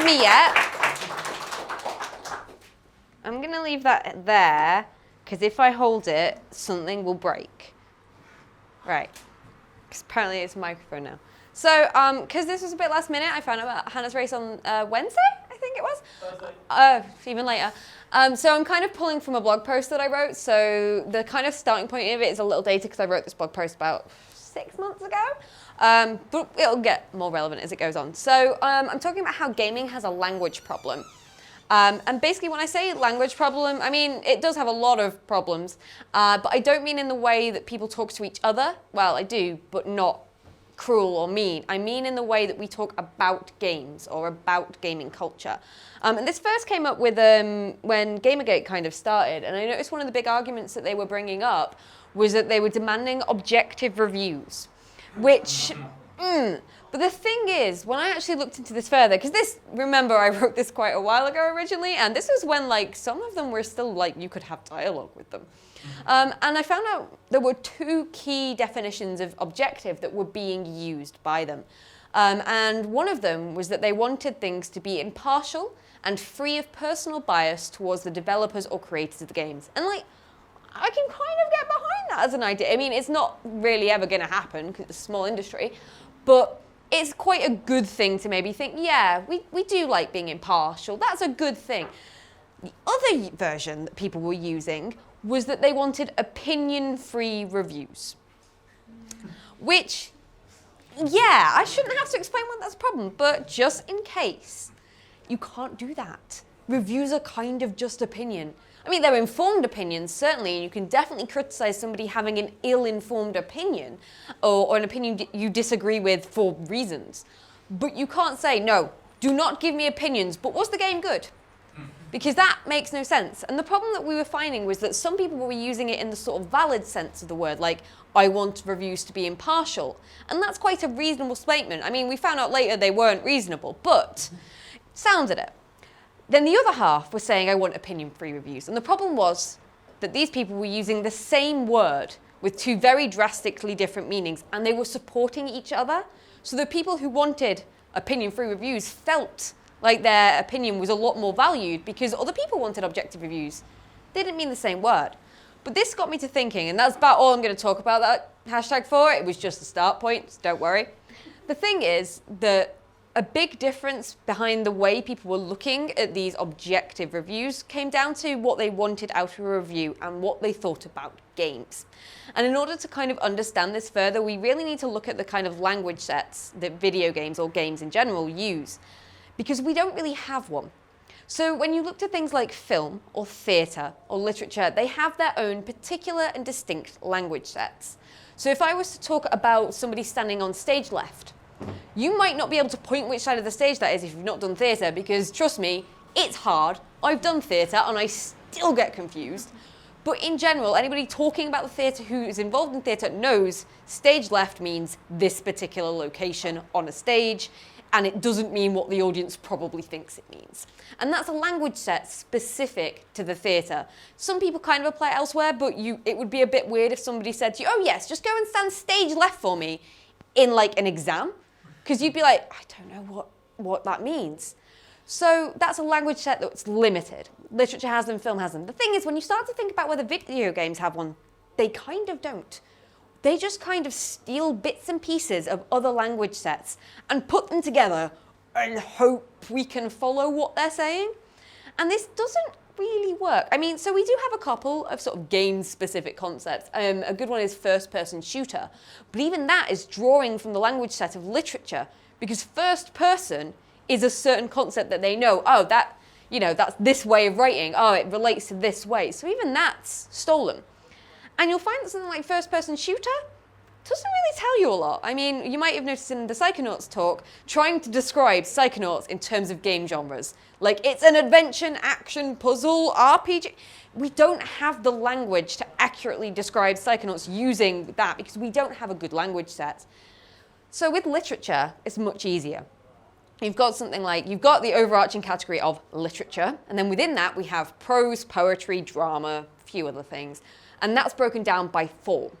me yet. I'm going to leave that there, because if I hold it, something will break. Right. Because apparently it's a microphone now. So, because this was a bit last minute, I found out about Hannah's race on Wednesday, I think it was. Thursday. Even later. So I'm kind of pulling from a blog post that I wrote. So the kind of starting point of it is a little dated because I wrote this blog post about 6 months ago. But it'll get more relevant as it goes on. So I'm talking about how gaming has a language problem. And basically when I say language problem, I mean, it does have a lot of problems. But I don't mean in the way that people talk to each other. Well, I do, but not cruel or mean. I mean in the way that we talk about games or about gaming culture. And this first came up with when GamerGate kind of started, and I noticed one of the big arguments that they were bringing up was that they were demanding objective reviews, which, but the thing is, when I actually looked into this further, because this, remember, I wrote this quite a while ago originally, and this was when like some of them were still like, you could have dialogue with them. And I found out there were two key definitions of objective that were being used by them. And one of them was that they wanted things to be impartial and free of personal bias towards the developers or creators of the games. And like, I can kind of get behind that as an idea. I mean, it's not really ever going to happen because it's a small industry, but it's quite a good thing to maybe think, yeah, we do like being impartial. That's a good thing. The other version that people were using was that they wanted opinion-free reviews. Which, yeah, I shouldn't have to explain why that's a problem, but just in case, you can't do that. Reviews are kind of just opinion. I mean, they're informed opinions, certainly, and you can definitely criticize somebody having an ill-informed opinion or an opinion you disagree with for reasons. But you can't say, no, do not give me opinions, but was the game good? Because that makes no sense. And the problem that we were finding was that some people were using it in the sort of valid sense of the word, like, I want reviews to be impartial. And that's quite a reasonable statement. I mean, we found out later they weren't reasonable, but sounded it. Then the other half was saying, I want opinion-free reviews. And the problem was that these people were using the same word with two very drastically different meanings, and they were supporting each other. So the people who wanted opinion-free reviews felt like their opinion was a lot more valued because other people wanted objective reviews. They didn't mean the same word. But this got me to thinking, and that's about all I'm going to talk about that hashtag for. It was just a start point, so don't worry. The thing is that a big difference behind the way people were looking at these objective reviews came down to what they wanted out of a review and what they thought about games. And in order to kind of understand this further, we really need to look at the kind of language sets that video games or games in general use, because we don't really have one. So when you look at things like film or theatre or literature, they have their own particular and distinct language sets. So if I was to talk about somebody standing on stage left, you might not be able to point which side of the stage that is if you've not done theatre, because trust me, it's hard. I've done theatre and I still get confused. But in general, anybody talking about the theatre who is involved in theatre knows stage left means this particular location on a stage, and it doesn't mean what the audience probably thinks it means. And that's a language set specific to the theatre. Some people kind of apply it elsewhere, but it would be a bit weird if somebody said to you, oh yes, just go and stand stage left for me in like an exam. Because you'd be like, I don't know what that means. So that's a language set that's limited. Literature has them, film has them. The thing is, when you start to think about whether video games have one, they kind of don't. They just kind of steal bits and pieces of other language sets and put them together and hope we can follow what they're saying. And this doesn't really work. I mean, so we do have a couple of sort of game-specific concepts. A good one is first-person shooter. But even that is drawing from the language set of literature, because first-person is a certain concept that they know. Oh, that's this way of writing. Oh, it relates to this way. So even that's stolen. And you'll find that something like first-person shooter doesn't really tell you a lot. I mean, you might have noticed in the Psychonauts talk, trying to describe Psychonauts in terms of game genres. Like, it's an adventure, action, puzzle, RPG. We don't have the language to accurately describe Psychonauts using that because we don't have a good language set. So with literature, it's much easier. You've got something like, you've got the overarching category of literature, and then within that we have prose, poetry, drama, a few other things. And that's broken down by form.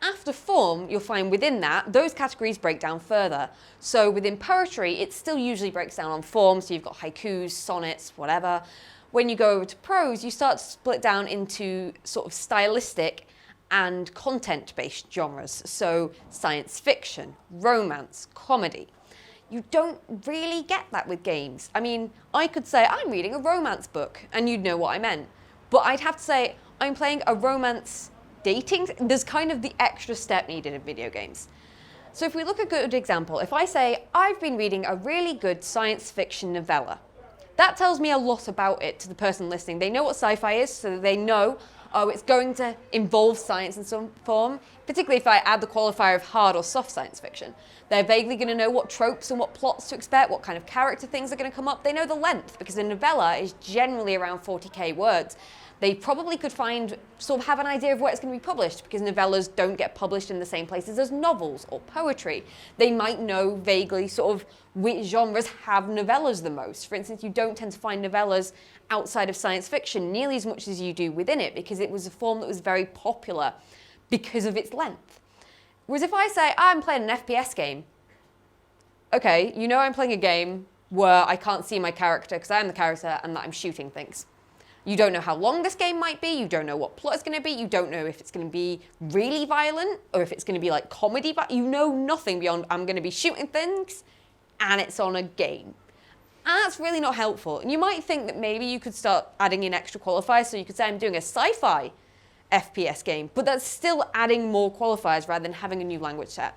After form, you'll find within that, those categories break down further. So within poetry, it still usually breaks down on form. So you've got haikus, sonnets, whatever. When you go over to prose, you start to split down into sort of stylistic and content-based genres. So science fiction, romance, comedy. You don't really get that with games. I mean, I could say I'm reading a romance book and you'd know what I meant. But I'd have to say I'm playing a romance dating. There's kind of the extra step needed in video games. So if we look at a good example, if I say I've been reading a really good science fiction novella, that tells me a lot about it to the person listening. They know what sci-fi is, so they know, oh, it's going to involve science in some form, particularly if I add the qualifier of hard or soft science fiction. They're vaguely going to know what tropes and what plots to expect, what kind of character things are going to come up. They know the length, because a novella is generally around 40k words. They probably could sort of have an idea of where it's going to be published, because novellas don't get published in the same places as novels or poetry. They might know vaguely sort of which genres have novellas the most. For instance, you don't tend to find novellas outside of science fiction nearly as much as you do within it, because it was a form that was very popular because of its length. Whereas if I say, I'm playing an FPS game, okay, you know I'm playing a game where I can't see my character because I am the character and that I'm shooting things. You don't know how long this game might be, you don't know what plot it's going to be, you don't know if it's going to be really violent or if it's going to be like comedy, but you know nothing beyond I'm going to be shooting things and it's on a game. And that's really not helpful. And you might think that maybe you could start adding in extra qualifiers, so you could say I'm doing a sci-fi FPS game, but that's still adding more qualifiers rather than having a new language set.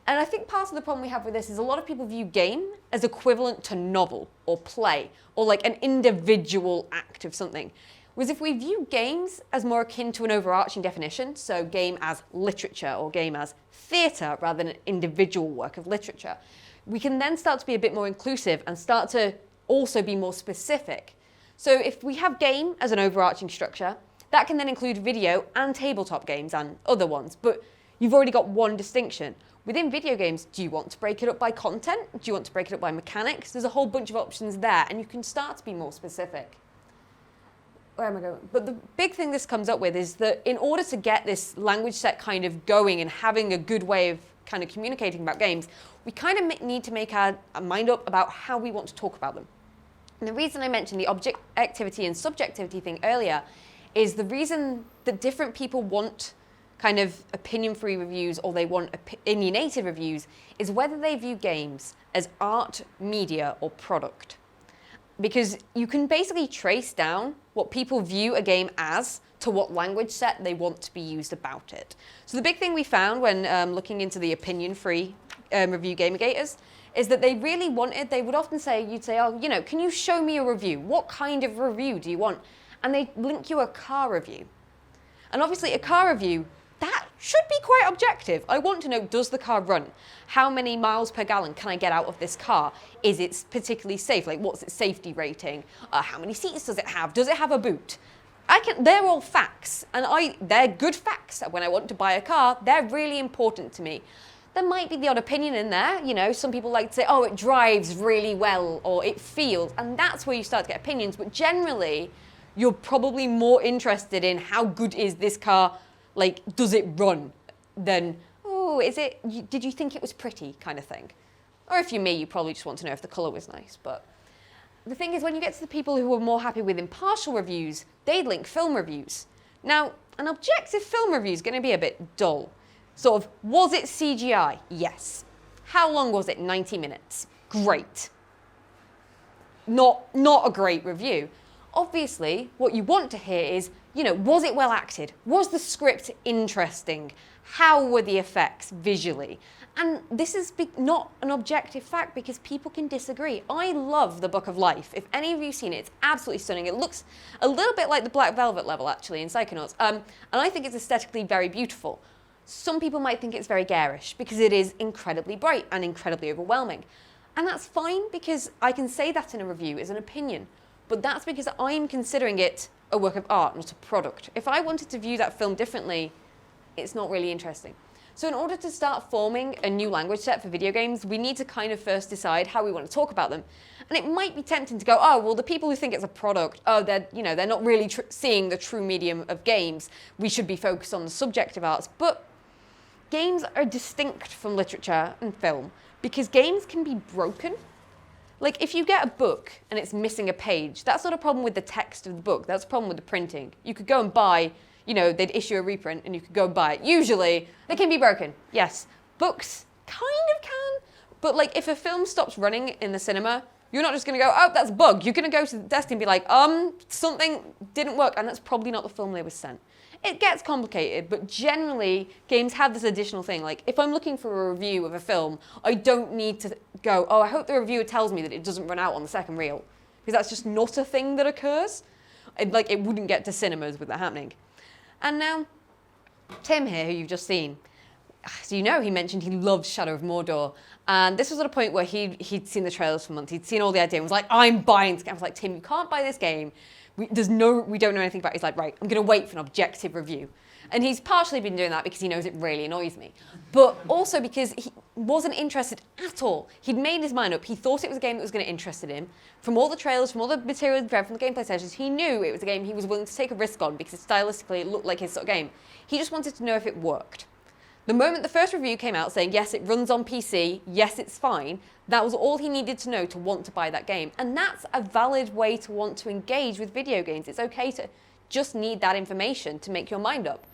And I think part of the problem we have with this is a lot of people view game as equivalent to novel or play or like an individual act of something. Whereas if we view games as more akin to an overarching definition, so game as literature or game as theatre rather than an individual work of literature, we can then start to be a bit more inclusive and start to also be more specific. So if we have game as an overarching structure, that can then include video and tabletop games and other ones, but you've already got one distinction. Within video games, do you want to break it up by content? Do you want to break it up by mechanics? There's a whole bunch of options there, and you can start to be more specific. Where am I going? But the big thing this comes up with is that in order to get this language set kind of going and having a good way of kind of communicating about games, we kind of need to make our mind up about how we want to talk about them. And the reason I mentioned the objectivity and subjectivity thing earlier is the reason that different people want kind of opinion-free reviews or they want opinionated reviews is whether they view games as art, media, or product. Because you can basically trace down what people view a game as to what language set they want to be used about it. So the big thing we found when looking into the opinion-free review GamerGaters is that they really wanted, they would often say, you'd say, oh, you know, can you show me a review? What kind of review do you want? And they link you a car review. And obviously a car review, that should be quite objective. I want to know, does the car run? How many miles per gallon can I get out of this car? Is it particularly safe? Like, what's its safety rating? How many seats does it have? Does it have a boot? They're all facts, and they're good facts. When I want to buy a car, they're really important to me. There might be the odd opinion in there. You know, some people like to say, oh, it drives really well, or it feels, and that's where you start to get opinions. But generally, you're probably more interested in how good is this car, like, does it run, than, oh, did you think it was pretty, kind of thing. Or if you're me, you probably just want to know if the colour was nice. But the thing is, when you get to the people who are more happy with impartial reviews, they'd link film reviews. Now, an objective film review is going to be a bit dull. Sort of, was it CGI? Yes. How long was it? 90 minutes. Great. Not a great review. Obviously, what you want to hear is, you know, was it well acted? Was the script interesting? How were the effects visually? And this is not an objective fact because people can disagree. I love The Book of Life. If any of you have seen it, it's absolutely stunning. It looks a little bit like the Black Velvet level, actually, in Psychonauts. And I think it's aesthetically very beautiful. Some people might think it's very garish because it is incredibly bright and incredibly overwhelming. And that's fine because I can say that in a review as an opinion. But that's because I'm considering it a work of art, not a product. If I wanted to view that film differently, it's not really interesting. So in order to start forming a new language set for video games, we need to kind of first decide how we want to talk about them. And it might be tempting to go, oh, well, the people who think it's a product, oh, they're not really seeing the true medium of games. We should be focused on the subjective arts. But games are distinct from literature and film because games can be broken. Like, if you get a book and it's missing a page, that's not a problem with the text of the book. That's a problem with the printing. You could go and buy, they'd issue a reprint and you could go and buy it. Usually, they can be broken. Yes, books kind of can. But, like, if a film stops running in the cinema, you're not just going to go, oh, that's a bug. You're going to go to the desk and be like, something didn't work. And that's probably not the film they were sent. It gets complicated, but generally, games have this additional thing. Like, if I'm looking for a review of a film, I don't need to go, oh, I hope the reviewer tells me that it doesn't run out on the second reel. Because that's just not a thing that occurs. It wouldn't get to cinemas with that happening. And now, Tim here, who you've just seen, so he mentioned he loves Shadow of Mordor. And this was at a point where he'd seen the trailers for months. He'd seen all the idea and was like, I'm buying this game. I was like, Tim, you can't buy this game. We don't know anything about it. He's like, right, I'm going to wait for an objective review. And he's partially been doing that because he knows it really annoys me. But also because he wasn't interested at all. He'd made his mind up. He thought it was a game that was going to interest him. From all the trailers, from all the material he'd read, from the gameplay sessions, he knew it was a game he was willing to take a risk on because stylistically it looked like his sort of game. He just wanted to know if it worked. The moment the first review came out saying, yes, it runs on PC, yes, it's fine, that was all he needed to know to want to buy that game. And that's a valid way to want to engage with video games. It's okay to just need that information to make your mind up,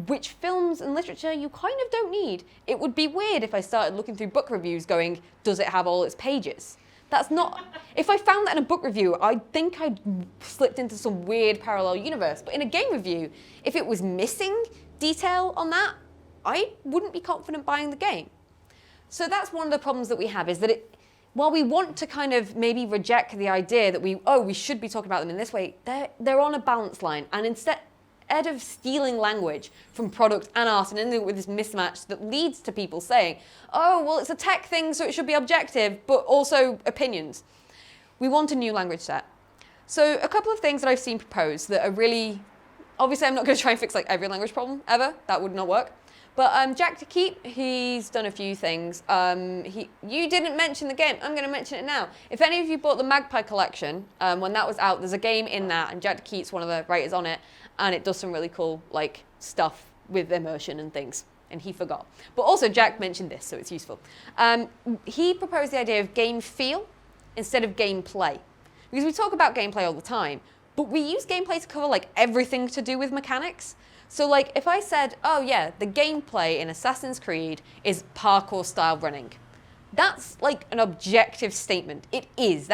which films and literature you kind of don't need. It would be weird if I started looking through book reviews going, does it have all its pages? That's not, if I found that in a book review, I think I'd slipped into some weird parallel universe. But in a game review, if it was missing detail on that, I wouldn't be confident buying the game. So that's one of the problems that we have, is that while we want to kind of maybe reject the idea that we should be talking about them in this way, they're on a balance line. And instead of stealing language from product and art and ending up with this mismatch that leads to people saying, oh, well, it's a tech thing, so it should be objective, but also opinions, we want a new language set. So a couple of things that I've seen proposed that are really, obviously I'm not going to try and fix like every language problem ever. That would not work. But Jack DeKeep, he's done a few things. You didn't mention the game. I'm going to mention it now. If any of you bought the Magpie collection, when that was out, there's a game in that, and Jack DeKeep's one of the writers on it, and it does some really cool stuff with immersion and things. And he forgot. But also Jack mentioned this, so it's useful. He proposed the idea of game feel instead of gameplay. Because we talk about gameplay all the time, but we use gameplay to cover everything to do with mechanics. So if I said, oh yeah, the gameplay in Assassin's Creed is parkour style running. That's an objective statement. It is.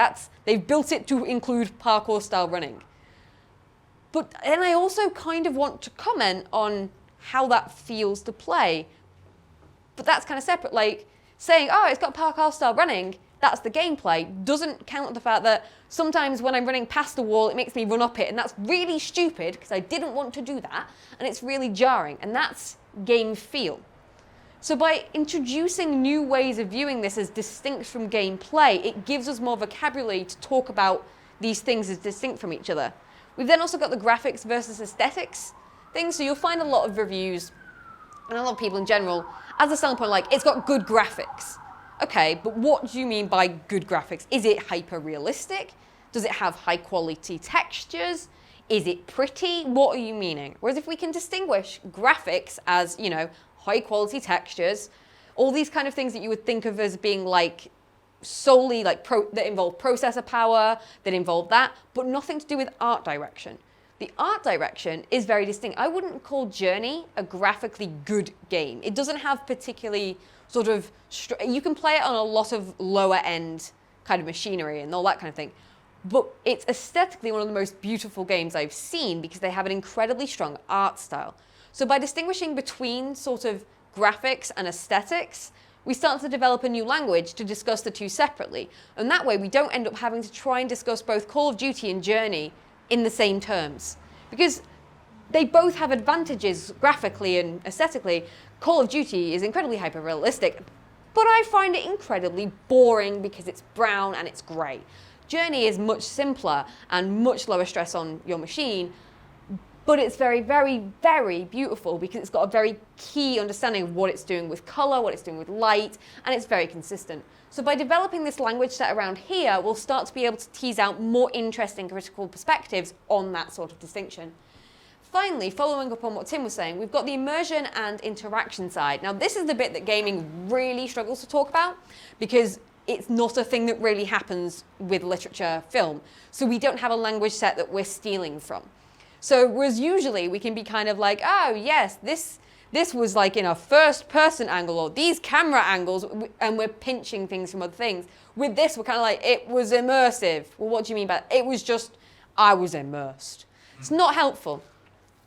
They've built it to include parkour style running. But then I also kind of want to comment on how that feels to play. But that's kind of separate. Saying, oh, it's got parkour style running, that's the gameplay, doesn't count the fact that sometimes when I'm running past the wall, it makes me run up it, and that's really stupid because I didn't want to do that, and it's really jarring, and that's game feel. So by introducing new ways of viewing this as distinct from gameplay, it gives us more vocabulary to talk about these things as distinct from each other. We've then also got the graphics versus aesthetics thing, so you'll find a lot of reviews, and a lot of people in general, as a selling point, it's got good graphics. Okay, but what do you mean by good graphics? Is it hyper-realistic? Does it have high-quality textures? Is it pretty? What are you meaning? Whereas if we can distinguish graphics as, high-quality textures, all these kind of things that you would think of as being solely that involve processor power, that involve that, but nothing to do with art direction. The art direction is very distinct. I wouldn't call Journey a graphically good game. It doesn't have particularly you can play it on a lot of lower end kind of machinery and all that kind of thing. But it's aesthetically one of the most beautiful games I've seen because they have an incredibly strong art style. So by distinguishing between graphics and aesthetics, we start to develop a new language to discuss the two separately. And that way we don't end up having to try and discuss both Call of Duty and Journey in the same terms. Because they both have advantages graphically and aesthetically. Call of Duty is incredibly hyper-realistic, but I find it incredibly boring because it's brown and it's grey. Journey is much simpler and much lower stress on your machine, but it's very, very, very beautiful because it's got a very key understanding of what it's doing with colour, what it's doing with light, and it's very consistent. So by developing this language set around here, we'll start to be able to tease out more interesting critical perspectives on that sort of distinction. finally, following up on what Tim was saying, we've got the immersion and interaction side. Now, this is the bit that gaming really struggles to talk about because it's not a thing that really happens with literature film. So we don't have a language set that we're stealing from. So whereas usually we can be kind of like, oh yes, this was like in a first person angle or these camera angles, and we're pinching things from other things. With this, we're kind of like, it was immersive. Well, what do you mean by that? It was just, I was immersed. It's not helpful.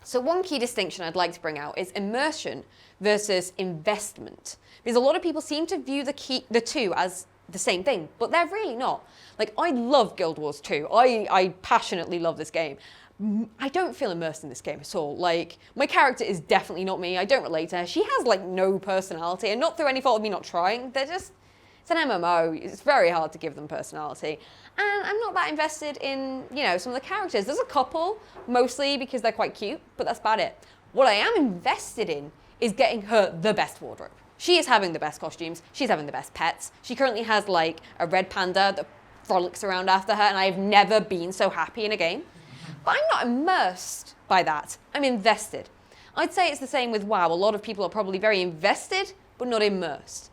So one key distinction I'd like to bring out is immersion versus investment. Because a lot of people seem to view the two as the same thing, but they're really not. Like, I love Guild Wars 2. I passionately love this game. I don't feel immersed in this game at all. Like, my character is definitely not me. I don't relate to her. She has, like, no personality, and not through any fault of me not trying. They're just, it's an MMO. It's very hard to give them personality. And I'm not that invested in, you know, some of the characters. There's a couple, mostly because they're quite cute, but that's about it. What I am invested in is getting her the best wardrobe. She is having the best costumes. She's having the best pets. She currently has, like, a red panda that frolics around after her, and I've never been so happy in a game. But I'm not immersed by that. I'm invested. I'd say it's the same with WoW. A lot of people are probably very invested, but not immersed.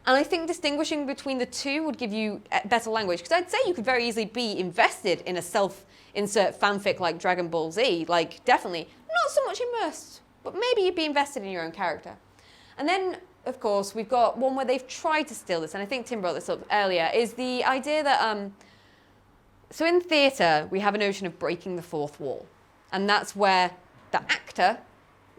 And I think distinguishing between the two would give you better language. Because I'd say you could very easily be invested in a self-insert fanfic like Dragon Ball Z. Like, definitely. Not so much immersed, but maybe you'd be invested in your own character. And then, of course, we've got one where they've tried to steal this, and I think Tim brought this up earlier, is the idea that... So in theatre, we have a notion of breaking the fourth wall. And that's where the actor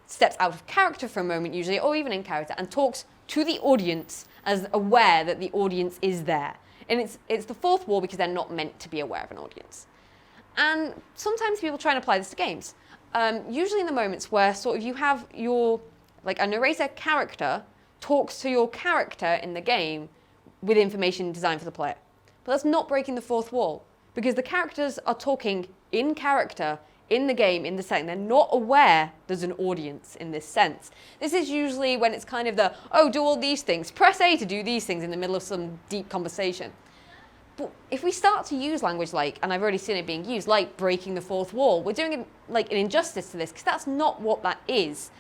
steps out of character for a moment, usually, or even in character, and talks to the audience as aware that the audience is there. And it's the fourth wall because they're not meant to be aware of an audience. And sometimes people try and apply this to games. Usually in the moments where sort of you have your, like a narrator character talks to your character in the game with information designed for the player. But that's not breaking the fourth wall. Because the characters are talking in character, in the game, in the setting. They're not aware there's an audience in this sense. This is usually when it's kind of the, oh, do all these things. Press A to do these things in the middle of some deep conversation. But if we start to use language like, and I've already seen it being used, like breaking the fourth wall, we're doing it like an injustice to this, because that's not what that is.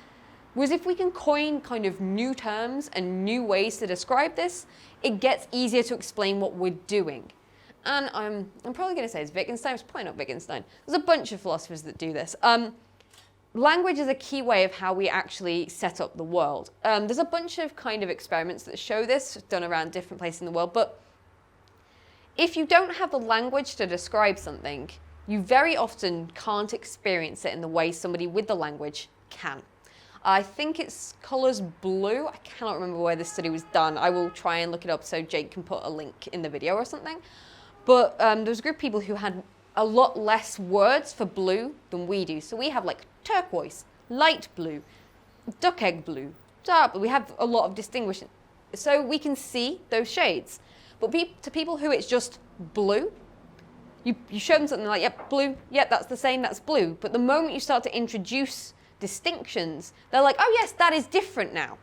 Whereas if we can coin kind of new terms and new ways to describe this, it gets easier to explain what we're doing. And I'm probably going to say it's Wittgenstein. It's probably not Wittgenstein. There's a bunch of philosophers that do this. Language is a key way of how we actually set up the world. There's a bunch of kind of experiments that show this, done around different places in the world. But if you don't have the language to describe something, you very often can't experience it in the way somebody with the language can. I think it's colours blue. I cannot remember where this study was done. I will try and look it up so Jake can put a link in the video or something. But there was a group of people who had a lot less words for blue than we do. So we have like turquoise, light blue, duck egg blue, dark blue. We have a lot of distinguishing. So we can see those shades. But to people who it's just blue, you show them something like, yep, blue, yep, that's the same, that's blue. But the moment you start to introduce distinctions, they're like, oh yes, that is different now.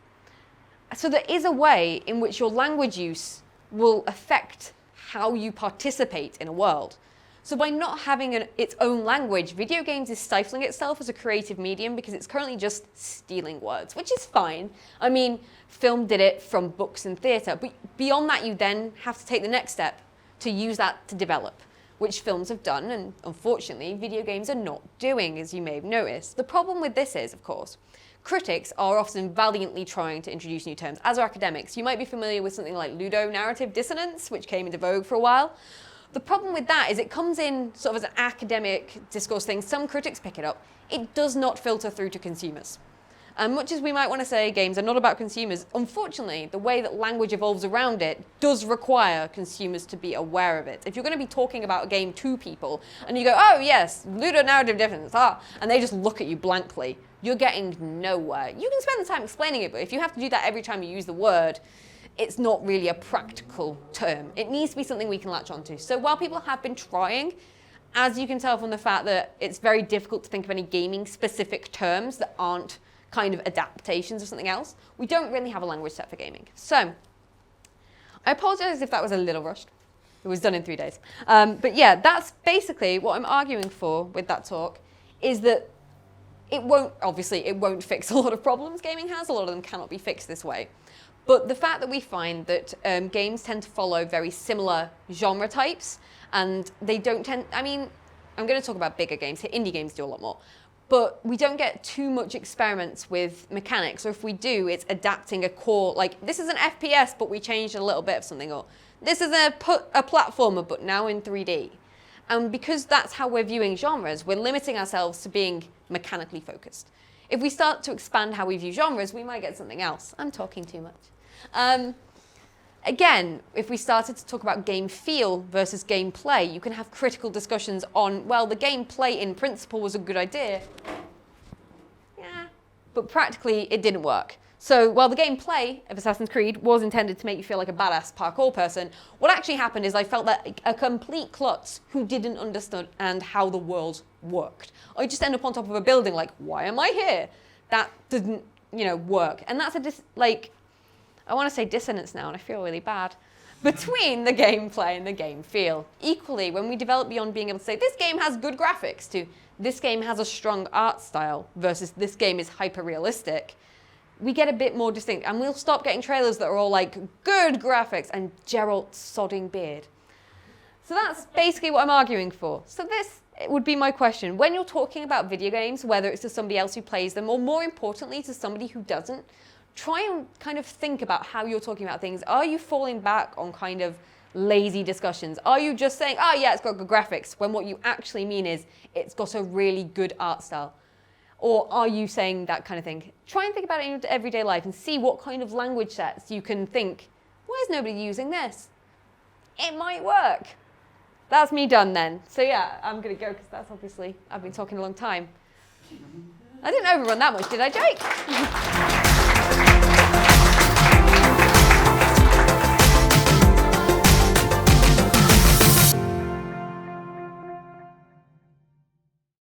So there is a way in which your language use will affect how you participate in a world. So by not having its own language, video games is stifling itself as a creative medium because it's currently just stealing words, which is fine. I mean, film did it from books and theatre, but beyond that you then have to take the next step to use that to develop, which films have done, and unfortunately video games are not doing, as you may have noticed. The problem with this is, of course, critics are often valiantly trying to introduce new terms, as are academics. You might be familiar with something like ludonarrative dissonance, which came into vogue for a while. The problem with that is it comes in sort of as an academic discourse thing. Some critics pick it up. It does not filter through to consumers. And much as we might want to say games are not about consumers, unfortunately, the way that language evolves around it does require consumers to be aware of it. If you're going to be talking about a game to people, and you go, oh yes, ludonarrative dissonance, and they just look at you blankly, you're getting nowhere. You can spend the time explaining it, but if you have to do that every time you use the word, it's not really a practical term. It needs to be something we can latch onto. So while people have been trying, as you can tell from the fact that it's very difficult to think of any gaming-specific terms that aren't kind of adaptations of something else, we don't really have a language set for gaming. So I apologize if that was a little rushed. It was done in 3 days. But yeah, that's basically what I'm arguing for with that talk, is that It won't fix a lot of problems gaming has. A lot of them cannot be fixed this way. But the fact that we find that games tend to follow very similar genre types, and they don't tend, I mean, I'm going to talk about bigger games here. Indie games do a lot more. But we don't get too much experiments with mechanics, or if we do, it's adapting a core, like this is an FPS, but we changed a little bit of something, or this is a platformer, but now in 3D. And because that's how we're viewing genres, we're limiting ourselves to being mechanically focused. If we start to expand how we view genres, we might get something else. I'm talking too much. Again, if we started to talk about game feel versus gameplay, you can have critical discussions on, well, the gameplay in principle was a good idea. Yeah, but practically it didn't work. So while the gameplay of Assassin's Creed was intended to make you feel like a badass parkour person, what actually happened is I felt that a complete klutz who didn't understand how the world worked. I just end up on top of a building like, why am I here? That didn't, work. And that's I want to say dissonance now, and I feel really bad, between the gameplay and the game feel. Equally, when we develop beyond being able to say, this game has good graphics, to this game has a strong art style, versus this game is hyper-realistic, we get a bit more distinct. And we'll stop getting trailers that are all like, good graphics, and Geralt's sodding beard. So that's basically what I'm arguing for. So this would be my question. When you're talking about video games, whether it's to somebody else who plays them, or more importantly, to somebody who doesn't, try and kind of think about how you're talking about things. Are you falling back on kind of lazy discussions? Are you just saying, oh yeah, it's got good graphics, when what you actually mean is it's got a really good art style? Or are you saying that kind of thing? Try and think about it in your everyday life and see what kind of language sets you can think, why is nobody using this? It might work. That's me done then. So yeah, I'm going to go because that's obviously, I've been talking a long time. I didn't overrun that much, did I, Jake?